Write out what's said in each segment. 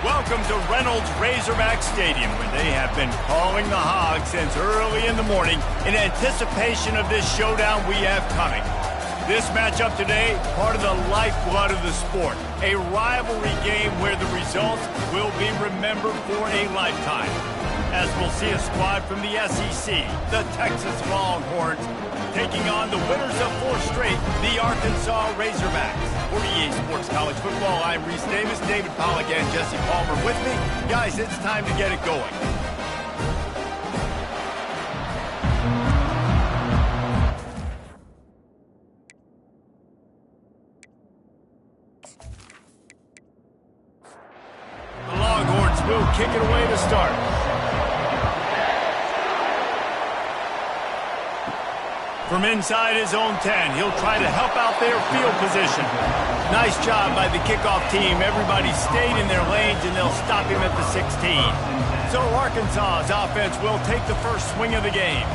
Welcome to Reynolds Razorback Stadium, where they have been calling the Hogs since early in the morning in anticipation of this showdown we have coming. This matchup today, part of the lifeblood of the sport, a rivalry game where the results will be remembered for a lifetime. As we'll see a squad from the SEC, the Texas Longhorns, taking on the winners of 4 straight, the Arkansas Razorbacks. For EA Sports College Football, I'm Reese Davis, David Pollack, and Jesse Palmer with me. Guys, it's time to get it going. The Longhorns will kick it away to start. From inside his own 10, he'll try to help out their field position. Nice job by the kickoff team. Everybody stayed in their lanes, and they'll stop him at the 16. So Arkansas's offense will take the first swing of the game.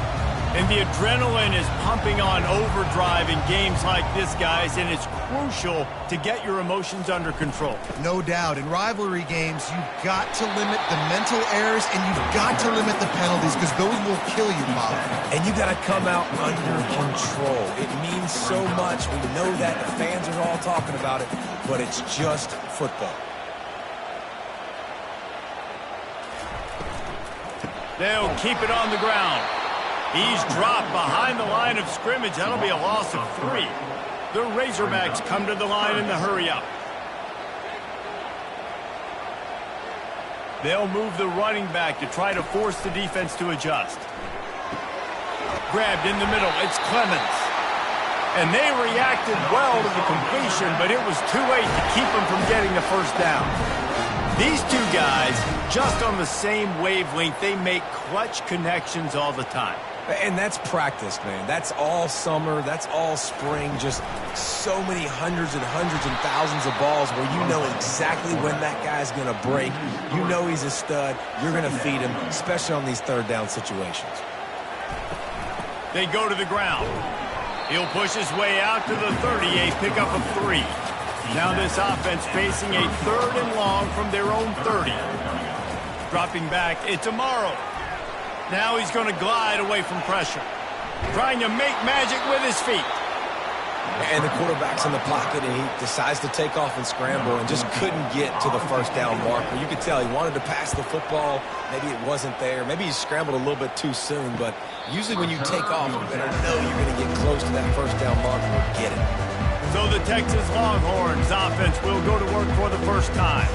And the adrenaline is pumping on overdrive in games like this, guys, and it's crucial to get your emotions under control. No doubt. In rivalry games, you've got to limit the mental errors, and you've got to limit the penalties, because those will kill you, Bob. And you got to come out under control. It means so much. We know that. The fans are all talking about it, but it's just football. They'll keep it on the ground. He's dropped behind the line of scrimmage. That'll be a loss of 3. The Razorbacks come to the line in the hurry-up. They'll move the running back to try to force the defense to adjust. Grabbed in the middle. It's Clemens. And they reacted well to the completion, but it was too late to keep them from getting the first down. These two guys, just on the same wavelength, they make clutch connections all the time. And that's practice, man. That's all summer. That's all spring. Just so many hundreds and thousands of balls where you know exactly when that guy's going to break. You know he's a stud. You're going to feed him, especially on these third down situations. They go to the ground. He'll push his way out to the 38, pick up a 3. Now this offense facing a 3rd and long from their own 30. Dropping back, it's Amaro. Now he's going to glide away from pressure. Trying to make magic with his feet. And the quarterback's in the pocket, and he decides to take off and scramble and just couldn't get to the first down marker. You could tell he wanted to pass the football. Maybe it wasn't there. Maybe he scrambled a little bit too soon. But usually when you take off, you better know you're going to get close to that first down marker and get it. So the Texas Longhorns offense will go to work for the first time.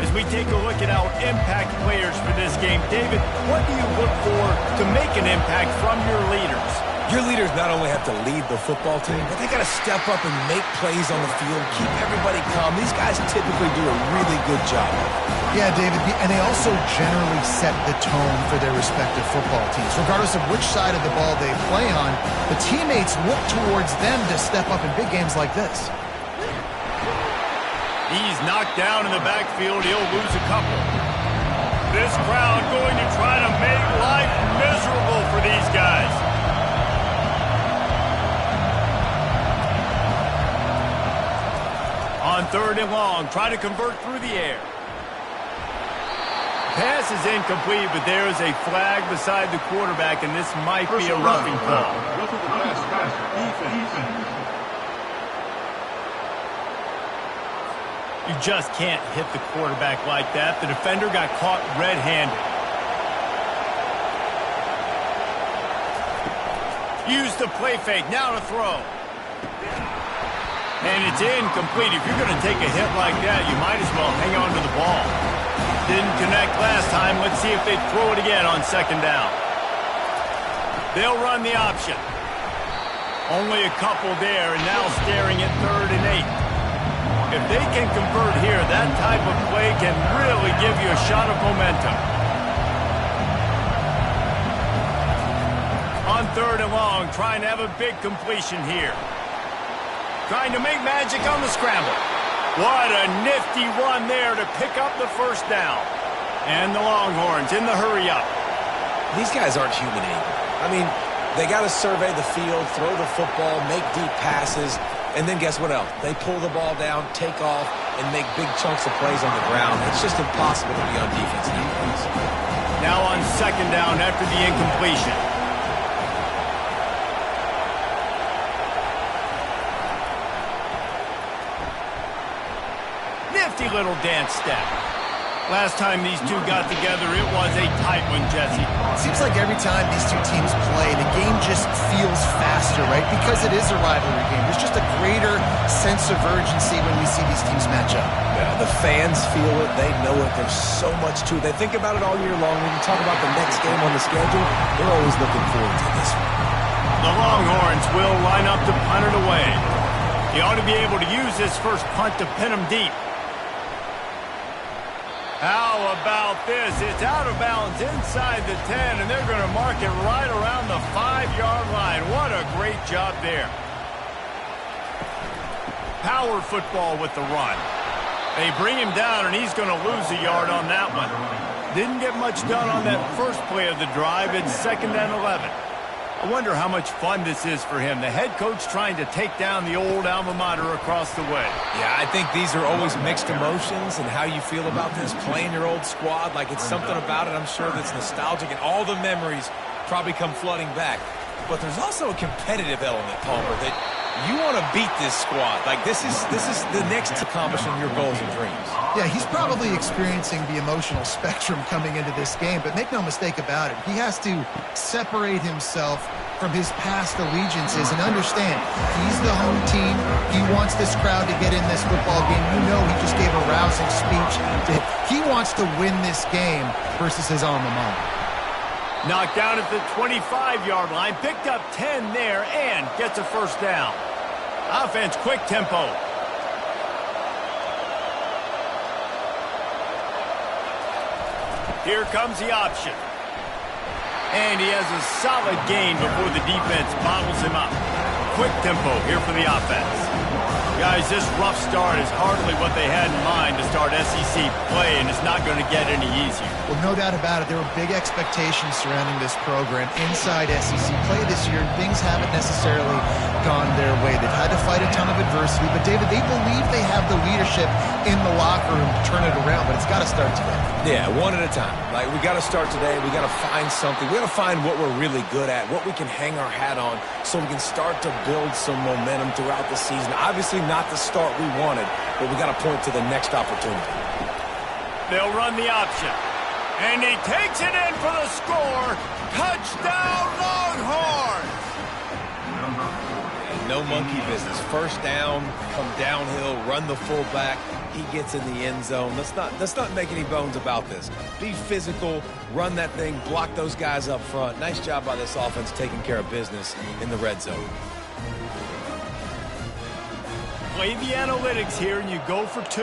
As we take a look at our impact players for this game, David, what do you look for to make an impact from your leaders? Your leaders not only have to lead the football team, but they got to step up and make plays on the field, keep everybody calm. These guys typically do a really good job. Yeah, David, and they also generally set the tone for their respective football teams. Regardless of which side of the ball they play on, the teammates look towards them to step up in big games like this. He's knocked down in the backfield. He'll lose a couple. This crowd going to try to make life miserable for these guys. On 3rd and long, try to convert through the air. Pass is incomplete, but there is a flag beside the quarterback, and this might be a roughing call. You just can't hit the quarterback like that. The defender got caught red-handed. Use the play fake, now to throw. And it's incomplete. If you're going to take a hit like that, you might as well hang on to the ball. Didn't connect last time. Let's see if they throw it again on 2nd down. They'll run the option. Only a couple there, and now staring at 3rd and 8. If they can convert here, that type of play can really give you a shot of momentum. On 3rd and long, trying to have a big completion here. Trying to make magic on the scramble. What a nifty run there to pick up the first down. And the Longhorns in the hurry-up. These guys aren't human either. I mean, they got to survey the field, throw the football, make deep passes, and then guess what else? They pull the ball down, take off, and make big chunks of plays on the ground. It's just impossible to be on defense nowadays. Now on second down after the incompletion. Nifty little dance step. Last time these two got together, it was a tight one, Jesse. It seems like every time these two teams play, the game just feels faster, right? Because it is a rivalry game. There's just a greater sense of urgency when we see these teams match up. Yeah, the fans feel it. They know it. There's so much to it. They think about it all year long. When you talk about the next game on the schedule, they're always looking forward to this one. The Longhorns will line up to punt it away. He ought to be able to use this first punt to pin him deep. How about this? It's out of bounds inside the 10, and they're going to mark it right around the 5-yard line. What a great job there. Power football with the run. They bring him down, and he's going to lose a yard on that one. Didn't get much done on that first play of the drive. It's 2nd and 11. I wonder how much fun this is for him. The head coach trying to take down the old alma mater across the way. Yeah, I think these are always mixed emotions, and how you feel about this, playing your old squad. Like, it's something about it, I'm sure, that's nostalgic, and all the memories probably come flooding back. But there's also a competitive element, Palmer, that you want to beat this squad. Like, this is the next to accomplishing your goals and dreams. Yeah, he's probably experiencing the emotional spectrum coming into this game, but make no mistake about it, he has to separate himself from his past allegiances and understand he's the home team. He wants this crowd to get in this football game. You know, he just gave a rousing speech to him. He wants to win this game versus his alma mater. Knocked down at the 25-yard line, picked up 10 there, and gets a first down. Offense, quick tempo. Here comes the option. And he has a solid gain before the defense bottles him up. Quick tempo here for the offense. Guys, this rough start is hardly what they had in mind to start SEC play, and it's not going to get any easier. Well, no doubt about it. There were big expectations surrounding this program inside SEC play this year, and things haven't necessarily gone their way. They've had to fight a ton of adversity, but, David, they believe they have the leadership in the locker room to turn it around, but it's got to start today. Yeah, one at a time. Like, we got to start today. We got to find something. We got to find what we're really good at, what we can hang our hat on, so we can start to build some momentum throughout the season. Obviously not the start we wanted, but we got to point to the next opportunity. They'll run the option. And he takes it in for the score. Touchdown, Longhorns! And no monkey business. First down, come downhill, run the fullback. He gets in the end zone. Let's not make any bones about this. Be physical, run that thing, block those guys up front. Nice job by this offense taking care of business in the red zone. Play the analytics here, and you go for 2.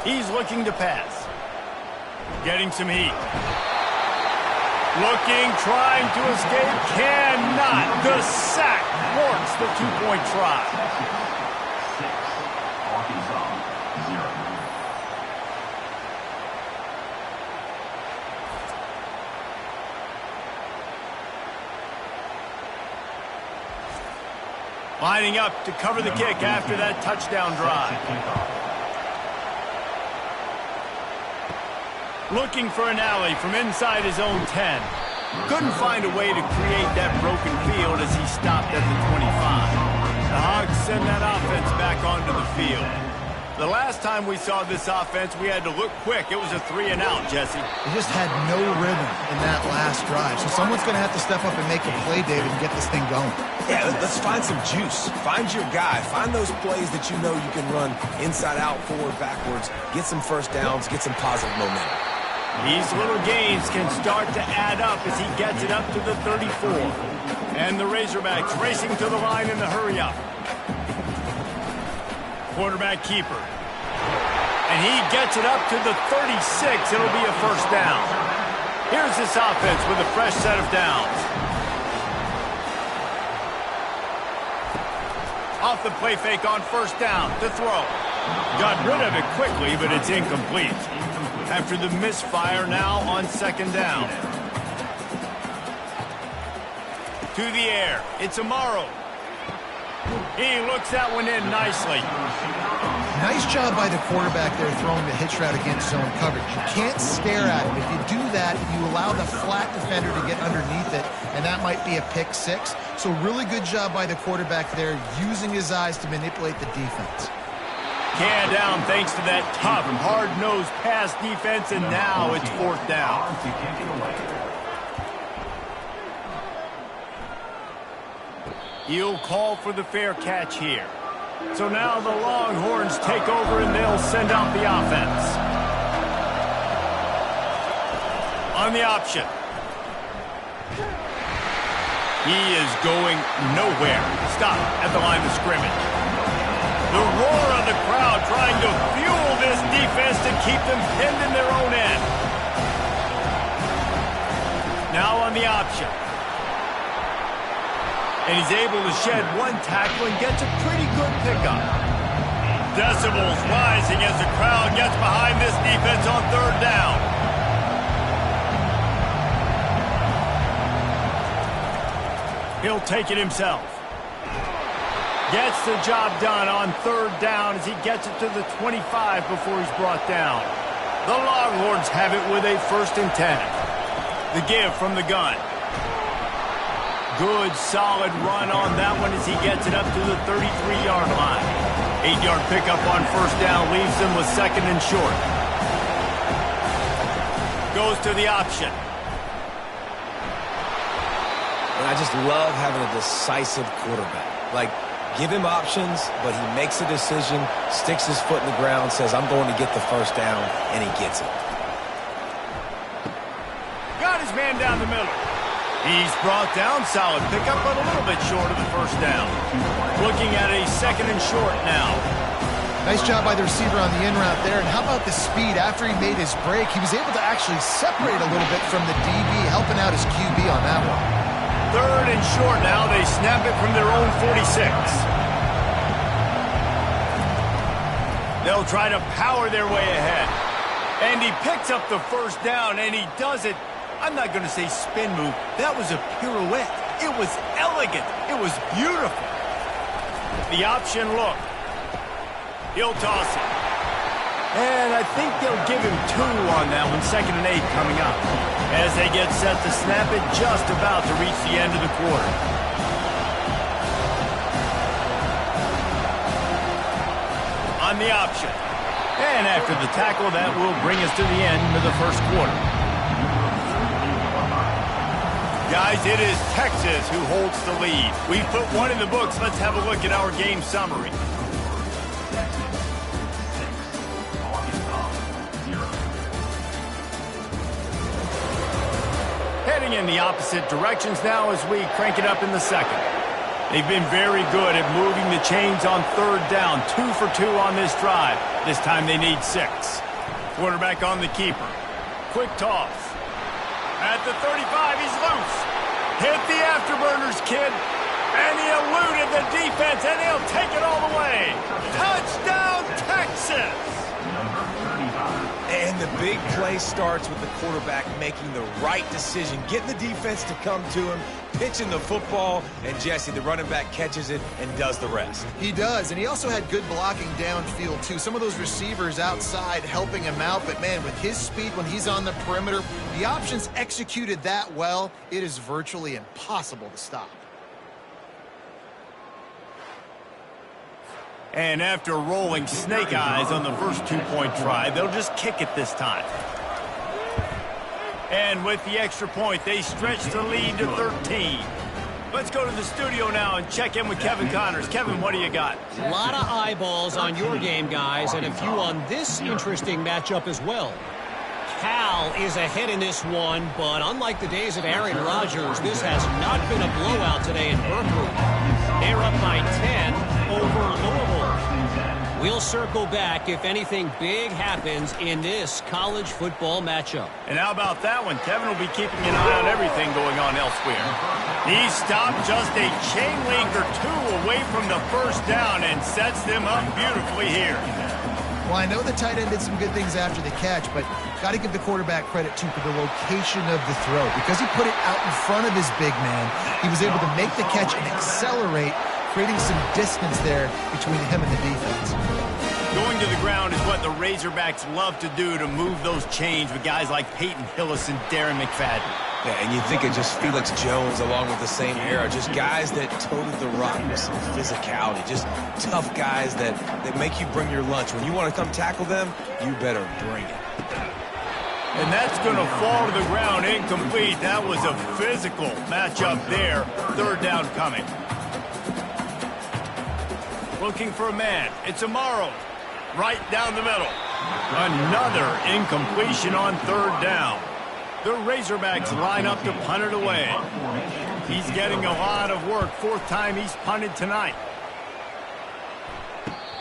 He's looking to pass. Getting some heat. Looking, trying to escape, cannot. The sack works the 2-point try. Lining up to cover the kick after that touchdown drive. Looking for an alley from inside his own 10. Couldn't find a way to create that broken field as he stopped at the 25. The Hogs send that offense back onto the field. The last time we saw this offense, we had to look quick. It was a 3-and-out, Jesse. They just had no rhythm in that last drive. So someone's going to have to step up and make a play, David, and get this thing going. Yeah, let's find some juice. Find your guy. Find those plays that you know you can run inside out, forward, backwards. Get some first downs. Get some positive momentum. These little gains can start to add up as he gets it up to the 34. And the Razorbacks racing to the line in the hurry-up. Quarterback keeper. And he gets it up to the 36. It'll be a first down. Here's this offense with a fresh set of downs. Off the play fake on first down to throw. Got rid of it quickly, but it's incomplete. After the misfire, now on second down. To the air. It's Amaro. He looks that one in nicely. Nice job by the quarterback there throwing the hitch route against zone coverage. You can't stare at him. If you do that, you allow the flat defender to get underneath it, and that might be a pick six. So really good job by the quarterback there, using his eyes to manipulate the defense. Can down thanks to that tough, hard-nosed pass defense, and now it's fourth down. He'll call for the fair catch here. So now the Longhorns take over and they'll send out the offense. On the option. He is going nowhere. Stop at the line of scrimmage. The roar of the crowd trying to fuel this defense to keep them pinned in their own end. Now on the option. And he's able to shed one tackle and gets a pretty good pickup. Decibels rising as the crowd gets behind this defense on third down. He'll take it himself. Gets the job done on third down as he gets it to the 25 before he's brought down. The Longhorns have it with a 1st and 10. The give from the gun. Good, solid run on that one as he gets it up to the 33-yard line. 8-yard pickup on first down leaves him with 2nd and short. Goes to the option. And I just love having a decisive quarterback. Like, give him options, but he makes a decision, sticks his foot in the ground, says, I'm going to get the first down, and he gets it. Got his man down the middle. He's brought down, solid pickup, but a little bit short of the first down. Looking at a 2nd and short now. Nice job by the receiver on the in route there. And how about the speed after he made his break? He was able to actually separate a little bit from the DB, helping out his QB on that one. 3rd and short now. They snap it from their own 46. They'll try to power their way ahead. And he picks up the first down, and he does it. I'm not going to say spin move. That was a pirouette. It was elegant. It was beautiful. The option look. He'll toss it. And I think they'll give him 2 on that one. 2nd and 8 coming up. As they get set to snap it, just about to reach the end of the quarter. On the option. And after the tackle, that will bring us to the end of the first quarter. Guys, it is Texas who holds the lead. We put one in the books. Let's have a look at our game summary. Heading in the opposite directions now as we crank it up in the second. They've been very good at moving the chains on third down. 2 for 2 on this drive. This time they need 6. Quarterback on the keeper. Quick toss. At the 35, he's loose. Hit the afterburners, kid. And he eluded the defense, and he'll take it all the way. Touchdown, Texas! And the big play starts with the quarterback making the right decision, getting the defense to come to him, pitching the football, and Jesse, the running back, catches it and does the rest. He does, and he also had good blocking downfield, too. Some of those receivers outside helping him out, but, man, with his speed when he's on the perimeter, the options executed that well, it is virtually impossible to stop. And after rolling snake eyes on the first 2-point try, they'll just kick it this time. And with the extra point, they stretch the lead to 13. Let's go to the studio now and check in with Kevin Connors. Kevin, what do you got? A lot of eyeballs on your game, guys, and a few on this interesting matchup as well. Cal is ahead in this one, but unlike the days of Aaron Rodgers, this has not been a blowout today in Berkeley. They're up by 10 over Louisville. We'll circle back if anything big happens in this college football matchup. And how about that one? Kevin will be keeping an eye on everything going on elsewhere. He stopped just a chain link or 2 away from the first down and sets them up beautifully here. Well, I know the tight end did some good things after the catch, but got to give the quarterback credit, too, for the location of the throw. Because he put it out in front of his big man, he was able to make the catch and accelerate creating some distance there between him and the defense. Going to the ground is what the Razorbacks love to do, to move those chains with guys like Peyton Hillis and Darren McFadden. Yeah, and you think of just Felix Jones along with the same era, just guys that toted the rock with some physicality, just tough guys that make you bring your lunch. When you want to come tackle them, you better bring it. And that's going to fall to the ground incomplete. That was a physical matchup there. Third down coming. Looking for a man. It's Amaro. Right down the middle. Another incompletion on third down. The Razorbacks line up to punt it away. He's getting a lot of work. Fourth time he's punted tonight.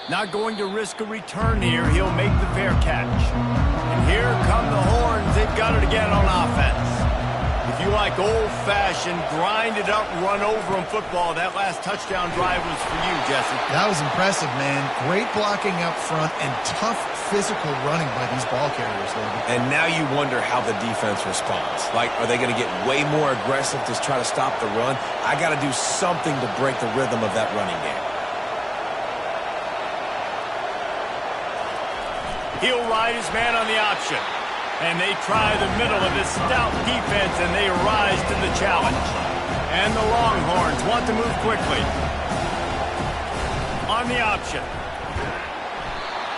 Not going to risk a return here. He'll make the fair catch. And here come the horns. They've got it again on offense. If you like old-fashioned, grind-it-up, run-over-'em football, that last touchdown drive was for you, Jesse. That was impressive, man. Great blocking up front and tough physical running by these ball carriers, Logan. And now you wonder how the defense responds. Like, are they going to get way more aggressive to try to stop the run? I got to do something to break the rhythm of that running game. He'll ride his man on the option. And they try the middle of this stout defense, and they rise to the challenge. And the Longhorns want to move quickly. On the option.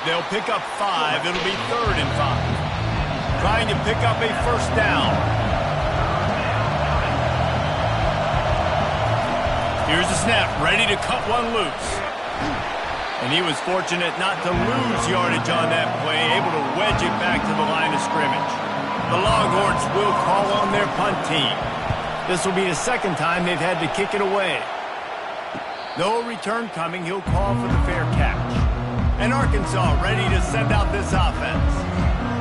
They'll pick up 5. It'll be 3rd and 5. Trying to pick up a first down. Here's the snap, ready to cut one loose. And he was fortunate not to lose yardage on that play, able to wedge it back to the line of scrimmage. The Longhorns will call on their punt team. This will be the second time they've had to kick it away. No return coming, he'll call for the fair catch. And Arkansas ready to send out this offense.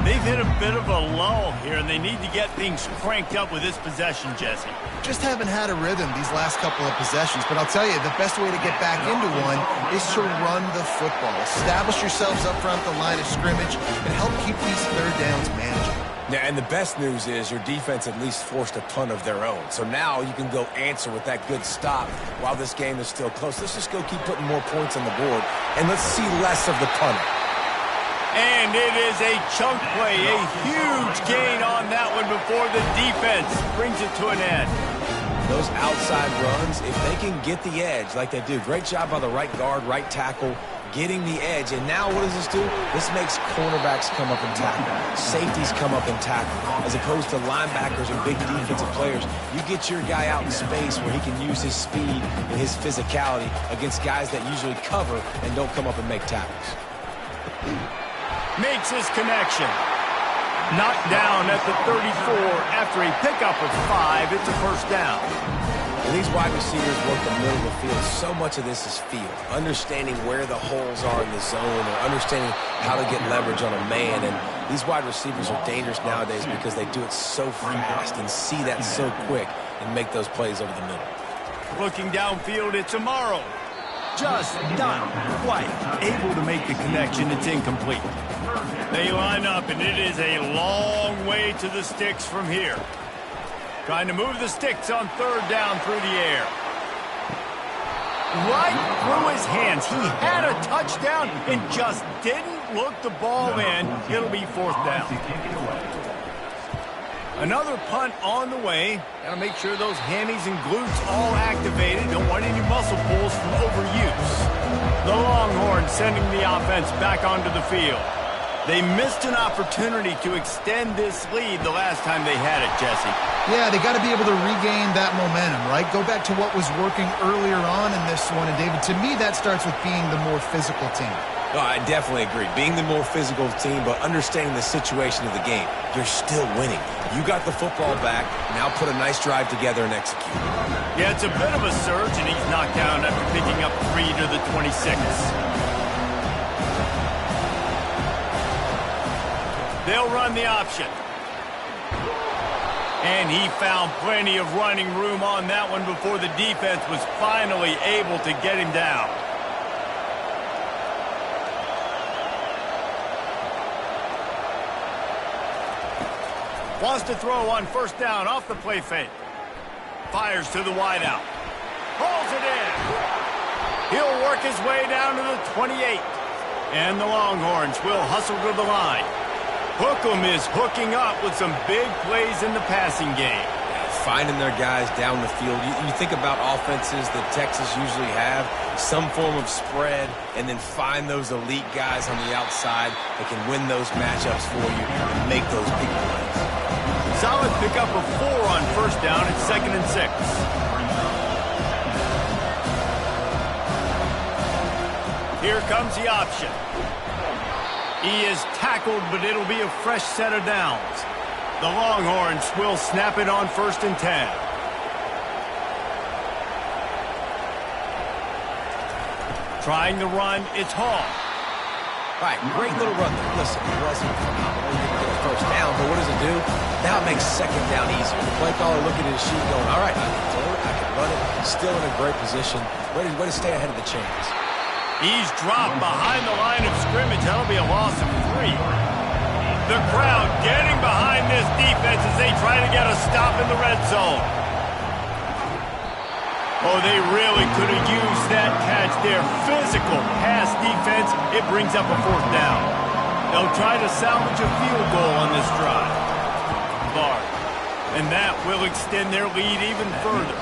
They've hit a bit of a lull here, and they need to get things cranked up with this possession, Jesse. Just haven't had a rhythm these last couple of possessions, but I'll tell you, the best way to get back into one is to run the football. Establish yourselves up front the line of scrimmage and help keep these third downs manageable. Yeah, and the best news is your defense at least forced a punt of their own. So now you can go answer with that good stop while this game is still close. Let's just go keep putting more points on the board, and let's see less of the punter. And it is a chunk play, a huge gain on that one before the defense brings it to an end. Those outside runs, if they can get the edge like they do, great job by the right guard, right tackle, getting the edge. And now what does this do? This makes cornerbacks come up and tackle. Safeties come up and tackle. As opposed to linebackers and big defensive players, you get your guy out in space where he can use his speed and his physicality against guys that usually cover and don't come up and make tackles. Makes his connection. Knocked down at the 34 after a pickup of 5. It's a first down. When these wide receivers work the middle of the field, so much of this is feel. Understanding where the holes are in the zone, or understanding how to get leverage on a man. And these wide receivers are dangerous nowadays because they do it so fast and see that so quick and make those plays over the middle. Looking downfield, it's Amaro. Just not quite able to make the connection. It's incomplete. They line up, and it is a long way to the sticks from here. Trying to move the sticks on third down through the air. Right through his hands. He had a touchdown and just didn't look the ball in. It'll be fourth down. Another punt on the way. Got to make sure those hammies and glutes all activated. Don't want any muscle pulls from overuse. The Longhorns sending the offense back onto the field. They missed an opportunity to extend this lead the last time they had it, Jesse. Yeah, they got to be able to regain that momentum, right? Go back to what was working earlier on in this one. And, David, to me, that starts with being the more physical team. No, I definitely agree. Being the more physical team, but understanding the situation of the game. You're still winning. You got the football back. Now put a nice drive together and execute. Yeah, it's a bit of a surge, and he's knocked down after picking up 3 to the 26. They'll run the option. And he found plenty of running room on that one before the defense was finally able to get him down. Wants to throw on first down off the play fake. Fires to the wideout. Pulls it in. He'll work his way down to the 28. And the Longhorns will hustle to the line. Hookem is hooking up with some big plays in the passing game. Finding their guys down the field. You think about offenses that Texas usually have, some form of spread, and then find those elite guys on the outside that can win those matchups for you and make those big plays. Solid pickup of 4 on first down at 2nd and 6. Here comes the option. He is tackled, but it'll be a fresh set of downs. The Longhorns will snap it on 1st and 10. Trying to run, it's Hall. All right, great little run there. Listen, it wasn't phenomenal. He didn't get a first down, but what does it do? Now it makes 2nd down easier. The play caller looking at his sheet going, all right, I can throw it, I can run it. Still in a great position. Way to stay ahead of the chains. He's dropped behind the line of scrimmage. That'll be a loss of 3. The crowd getting behind this defense as they try to get a stop in the red zone. Oh, they really could have used that catch there. Physical pass defense. It brings up a 4th down. They'll try to salvage a field goal on this drive. And that will extend their lead even further.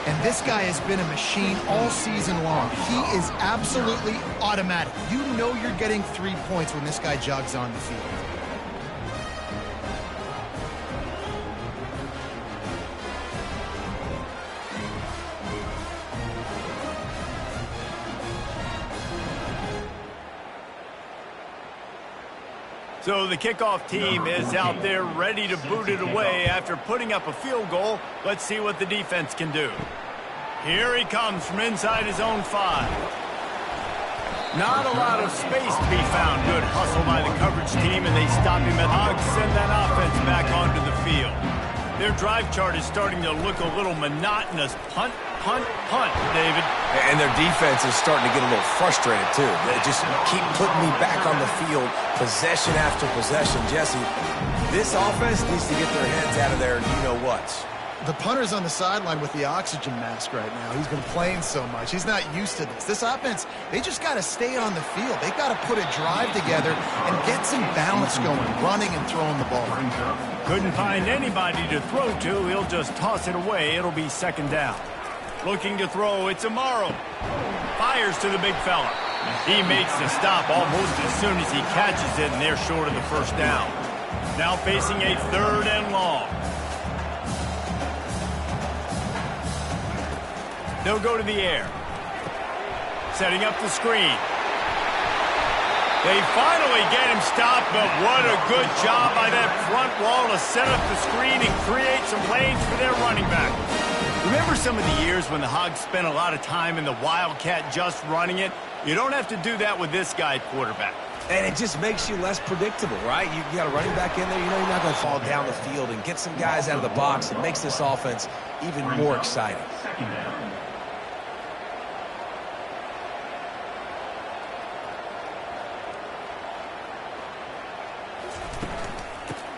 And this guy has been a machine all season long. He is absolutely automatic. You know you're getting 3 points when this guy jogs on the field. So the kickoff team is out there ready to boot it away after putting up a field goal. Let's see what the defense can do. Here he comes from inside his own 5. Not a lot of space to be found. Good hustle by the coverage team, and they stop him at Hogs, send that offense back onto the field. Their drive chart is starting to look a little monotonous. Punt, punt, punt, David. And their defense is starting to get a little frustrated, too. They just keep putting me back on the field, possession after possession. Jesse, this offense needs to get their heads out of there, you-know-whats. The punter's on the sideline with the oxygen mask right now. He's been playing so much. He's not used to this. This offense, they just got to stay on the field. They've got to put a drive together and get some balance going, running and throwing the ball. Couldn't find anybody to throw to. He'll just toss it away. It'll be 2nd down. Looking to throw, it's Amaro. Fires to the big fella. He makes the stop almost as soon as he catches it, and they're short of the 1st down. Now facing a 3rd and long. They'll go to the air. Setting up the screen. They finally get him stopped, but what a good job by that front wall to set up the screen and create some lanes for their running back. Remember some of the years when the Hogs spent a lot of time in the Wildcat just running it? You don't have to do that with this guy at quarterback. And it just makes you less predictable, right? You got a running back in there, you know you're not going to fall down the field and get some guys out of the box. It makes this offense even more exciting.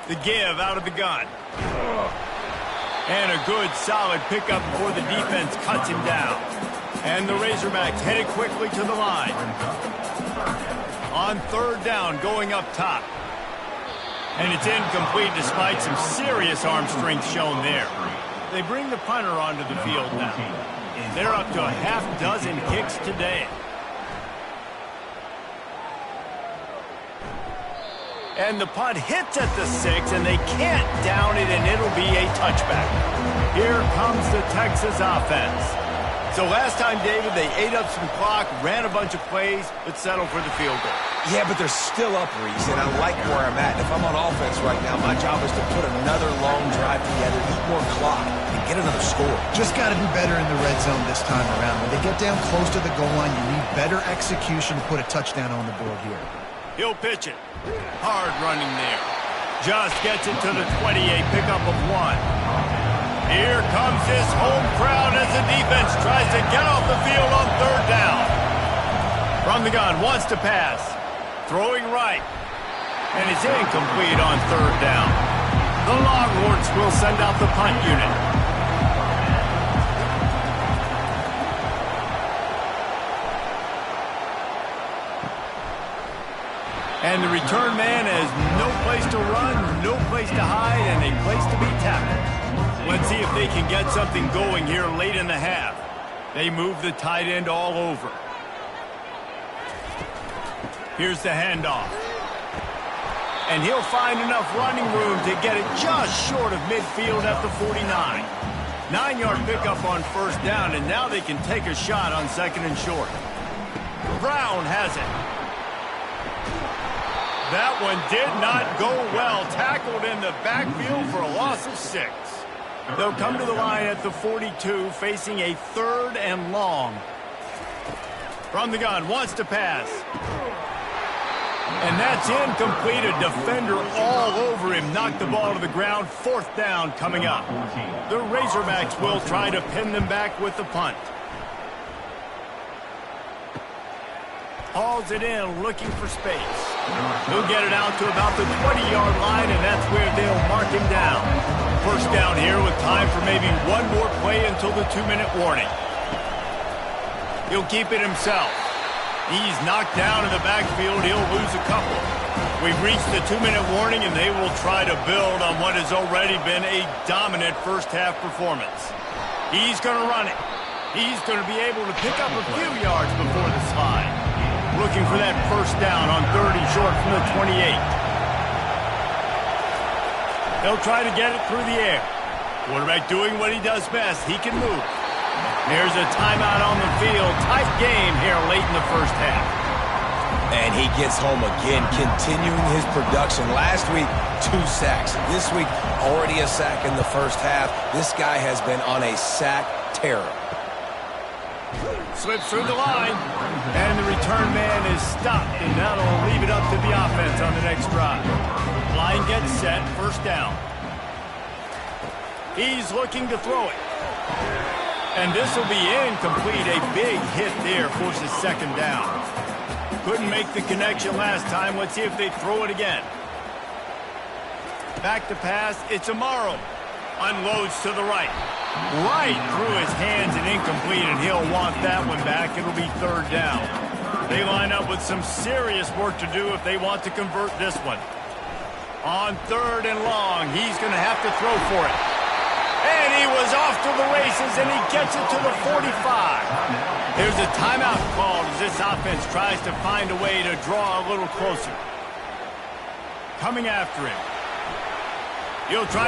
The give out of the gun. And a good, solid pickup before the defense cuts him down. And the Razorbacks headed quickly to the line. On 3rd down, going up top. And it's incomplete despite some serious arm strength shown there. They bring the punter onto the field now. They're up to a half-dozen kicks today. And the punt hits at the 6, and they can't down it, and it'll be a touchback. Here comes the Texas offense. So last time, David, they ate up some clock, ran a bunch of plays, but settled for the field goal. Yeah, but they're still up, Reese, and I like where I'm at. If I'm on offense right now, my job is to put another long drive together, eat more clock, and get another score. Just got to do better in the red zone this time around. When they get down close to the goal line, you need better execution to put a touchdown on the board here. He'll pitch it. Hard running there. Just gets it to the 28, pickup of 1. Here comes this home crowd as the defense tries to get off the field on 3rd down. From the gun, wants to pass. Throwing right. And it's incomplete on 3rd down. The Longhorns will send out the punt unit. And the return man has no place to run, no place to hide, and a place to be tackled. Let's see if they can get something going here late in the half. They move the tight end all over. Here's the handoff. And he'll find enough running room to get it just short of midfield at the 49. 9-yard pickup on first down, and now they can take a shot on second and short. Brown has it. That one did not go well. Tackled in the backfield for a loss of 6. They'll come to the line at the 42, facing a 3rd and long. From the gun, wants to pass. And that's incomplete. A defender all over him. Knocked the ball to the ground. 4th down coming up. The Razorbacks will try to pin them back with the punt. Hauls it in, looking for space. He'll get it out to about the 20-yard line, and that's where they'll mark him down. First down here with time for maybe one more play until the 2-minute warning. He'll keep it himself. He's knocked down in the backfield. He'll lose a couple. We've reached the 2-minute warning, and they will try to build on what has already been a dominant first-half performance. He's going to run it. He's going to be able to pick up a few yards before the slide. Looking for that first down on 30 short from the 28. They'll try to get it through the air. Quarterback doing what he does best. He can move. There's a timeout on the field. Tight game here late in the first half. And he gets home again, continuing his production. Last week, 2 sacks. This week, already a sack in the first half. This guy has been on a sack terror. Slips through the line, and the return man is stopped, and that'll leave it up to the offense on the next drive. Line gets set, first down. He's looking to throw it. And this will be incomplete. A big hit there forces second down. Couldn't make the connection last time. Let's see if they throw it again. Back to pass, it's Amaro. Unloads to the right. Right through his hands and incomplete, and he'll want that one back. It'll be 3rd down. They line up with some serious work to do if they want to convert this one. On 3rd and long, he's going to have to throw for it. And he was off to the races, and he gets it to the 45. There's a timeout called as this offense tries to find a way to draw a little closer. Coming after him. He'll try